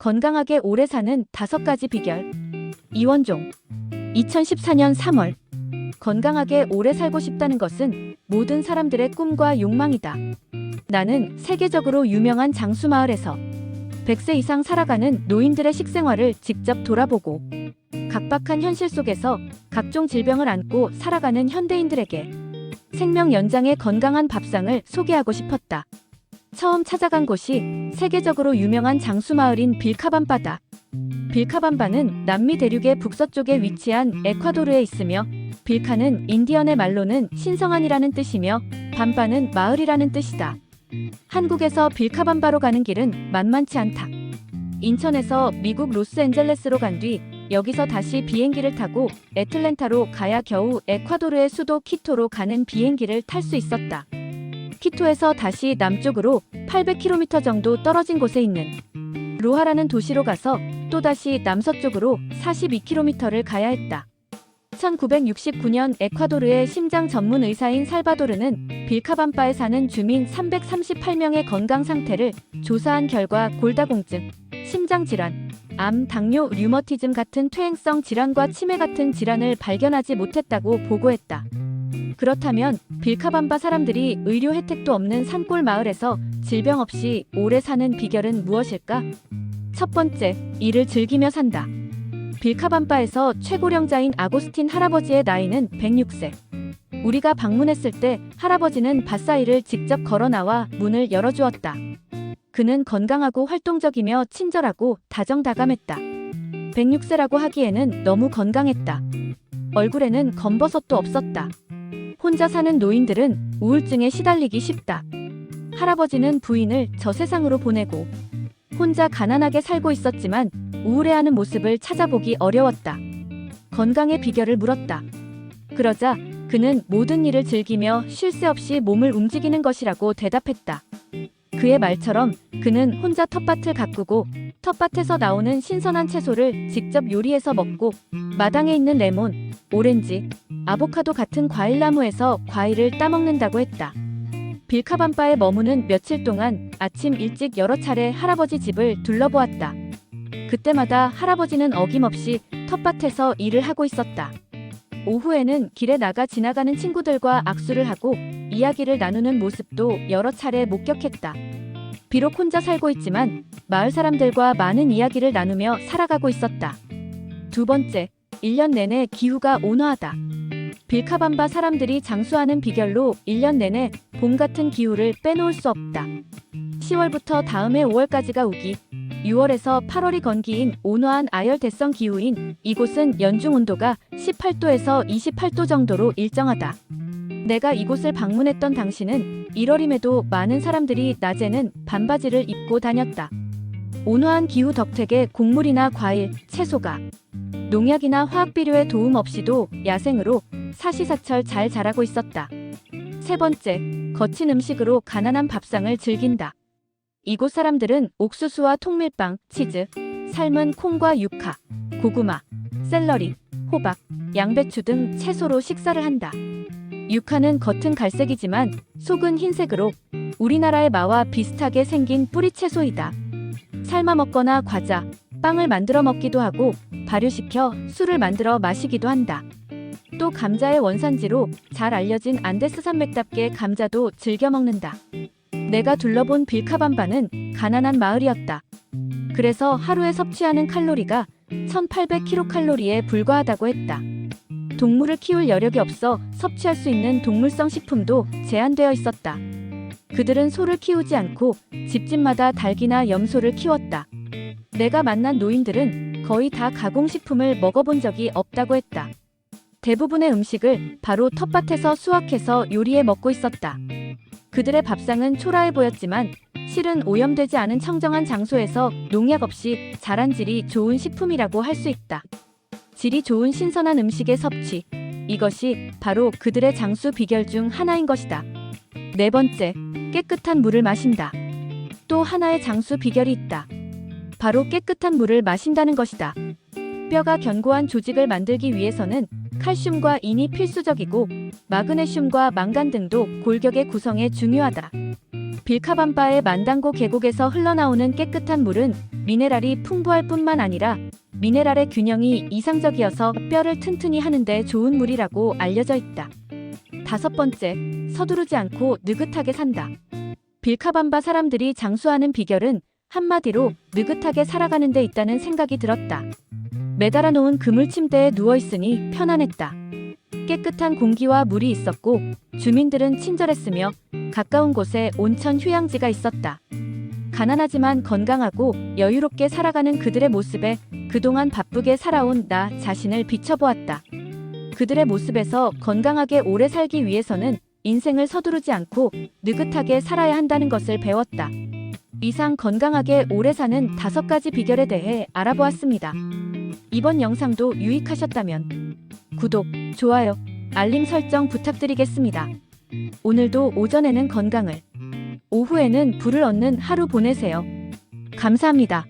건강하게 오래 사는 5가지 비결. 이원종. 2014년 3월. 건강하게 오래 살고 싶다는 것은 모든 사람들의 꿈과 욕망이다. 나는 세계적으로 유명한 장수마을에서 100세 이상 살아가는 노인들의 식생활을 직접 돌아보고 각박한 현실 속에서 각종 질병을 안고 살아가는 현대인들에게 생명 연장의 건강한 밥상을 소개하고 싶었다. 처음 찾아간 곳이 세계적으로 유명한 장수마을인 빌카밤바다. 빌카밤바는 남미 대륙의 북서쪽에 위치한 에콰도르에 있으며, 빌카는 인디언의 말로는 신성한이라는 뜻이며 밤바는 마을이라는 뜻이다. 한국에서 빌카밤바로 가는 길은 만만치 않다. 인천에서 미국 로스앤젤레스로 간 뒤 여기서 다시 비행기를 타고 애틀랜타로 가야 겨우 에콰도르의 수도 키토로 가는 비행기를 탈 수 있었다. 키토에서 다시 남쪽으로 800km 정도 떨어진 곳에 있는 로하라는 도시로 가서 또다시 남서쪽으로 42km를 가야 했다. 1969년 에콰도르의 심장 전문 의사인 살바도르는 빌카밤바에 사는 주민 338명의 건강 상태를 조사한 결과 골다공증, 심장질환, 암, 당뇨, 류머티즘 같은 퇴행성 질환과 치매 같은 질환을 발견하지 못했다고 보고했다. 그렇다면 빌카밤바 사람들이 의료 혜택도 없는 산골 마을에서 질병 없이 오래 사는 비결은 무엇일까? 첫 번째, 일을 즐기며 산다. 빌카밤바에서 최고령자인 아고스틴 할아버지의 나이는 106세. 우리가 방문했을 때 할아버지는 밭사이를 직접 걸어 나와 문을 열어주었다. 그는 건강하고 활동적이며 친절하고 다정다감했다. 106세라고 하기에는 너무 건강했다. 얼굴에는 검버섯도 없었다. 혼자 사는 노인들은 우울증에 시달리기 쉽다. 할아버지는 부인을 저 세상으로 보내고 혼자 가난하게 살고 있었지만 우울해하는 모습을 찾아보기 어려웠다. 건강의 비결을 물었다. 그러자 그는 모든 일을 즐기며 쉴 새 없이 몸을 움직이는 것이라고 대답했다. 그의 말처럼 그는 혼자 텃밭을 가꾸고 텃밭에서 나오는 신선한 채소를 직접 요리해서 먹고 마당에 있는 레몬, 오렌지, 아보카도 같은 과일나무에서 과일을 따먹는다고 했다. 빌카밤바에 머무는 며칠 동안 아침 일찍 여러 차례 할아버지 집을 둘러보았다. 그때마다 할아버지는 어김없이 텃밭에서 일을 하고 있었다. 오후에는 길에 나가 지나가는 친구들과 악수를 하고 이야기를 나누는 모습도 여러 차례 목격했다. 비록 혼자 살고 있지만 마을 사람들과 많은 이야기를 나누며 살아가고 있었다. 두 번째, 1년 내내 기후가 온화하다. 빌카밤바 사람들이 장수하는 비결로 1년 내내 봄 같은 기후를 빼놓을 수 없다. 10월부터 다음해 5월까지가 우기, 6월에서 8월이 건기인 온화한 아열대성 기후인 이곳은 연중 온도가 18도에서 28도 정도로 일정하다. 내가 이곳을 방문했던 당시는 1월임에도 많은 사람들이 낮에는 반바지를 입고 다녔다. 온화한 기후 덕택에 곡물이나 과일, 채소가 농약이나 화학비료의 도움 없이도 야생으로 사시사철 잘 자라고 있었다. 세 번째, 거친 음식으로 가난한 밥상을 즐긴다. 이곳 사람들은 옥수수와 통밀빵, 치즈, 삶은 콩과 유카, 고구마, 샐러리, 호박, 양배추 등 채소로 식사를 한다. 유카는 겉은 갈색이지만 속은 흰색으로 우리나라의 마와 비슷하게 생긴 뿌리채소이다. 삶아 먹거나 과자, 빵을 만들어 먹기도 하고 발효시켜 술을 만들어 마시기도 한다. 또 감자의 원산지로 잘 알려진 안데스 산맥답게 감자도 즐겨 먹는다. 내가 둘러본 빌카밤바는 가난한 마을이었다. 그래서 하루에 섭취하는 칼로리가 1800kcal에 불과하다고 했다. 동물을 키울 여력이 없어 섭취할 수 있는 동물성 식품도 제한되어 있었다. 그들은 소를 키우지 않고 집집마다 닭이나 염소를 키웠다. 내가 만난 노인들은 거의 다 가공식품을 먹어본 적이 없다고 했다. 대부분의 음식을 바로 텃밭에서 수확해서 요리해 먹고 있었다. 그들의 밥상은 초라해 보였지만 실은 오염되지 않은 청정한 장소에서 농약 없이 자란 질이 좋은 식품이라고 할 수 있다. 질이 좋은 신선한 음식의 섭취, 이것이 바로 그들의 장수 비결 중 하나인 것이다. 네 번째, 깨끗한 물을 마신다. 또 하나의 장수 비결이 있다. 바로 깨끗한 물을 마신다는 것이다. 뼈가 견고한 조직을 만들기 위해서는 칼슘과 인이 필수적이고 마그네슘과 망간 등도 골격의 구성에 중요하다. 빌카밤바의 만당고 계곡에서 흘러나오는 깨끗한 물은 미네랄이 풍부할 뿐만 아니라 미네랄의 균형이 이상적이어서 뼈를 튼튼히 하는데 좋은 물이라고 알려져 있다. 5번째, 서두르지 않고 느긋하게 산다. 빌카밤바 사람들이 장수하는 비결은 한마디로 느긋하게 살아가는 데 있다는 생각이 들었다. 매달아 놓은 그물 침대에 누워 있으니 편안했다. 깨끗한 공기와 물이 있었고 주민들은 친절했으며 가까운 곳에 온천 휴양지가 있었다. 가난하지만 건강하고 여유롭게 살아가는 그들의 모습에 그동안 바쁘게 살아온 나 자신을 비춰보았다. 그들의 모습에서 건강하게 오래 살기 위해서는 인생을 서두르지 않고 느긋하게 살아야 한다는 것을 배웠다. 이상 건강하게 오래 사는 5가지 비결에 대해 알아보았습니다. 이번 영상도 유익하셨다면 구독, 좋아요, 알림 설정 부탁드리겠습니다. 오늘도 오전에는 건강을, 오후에는 부를 얻는 하루 보내세요. 감사합니다.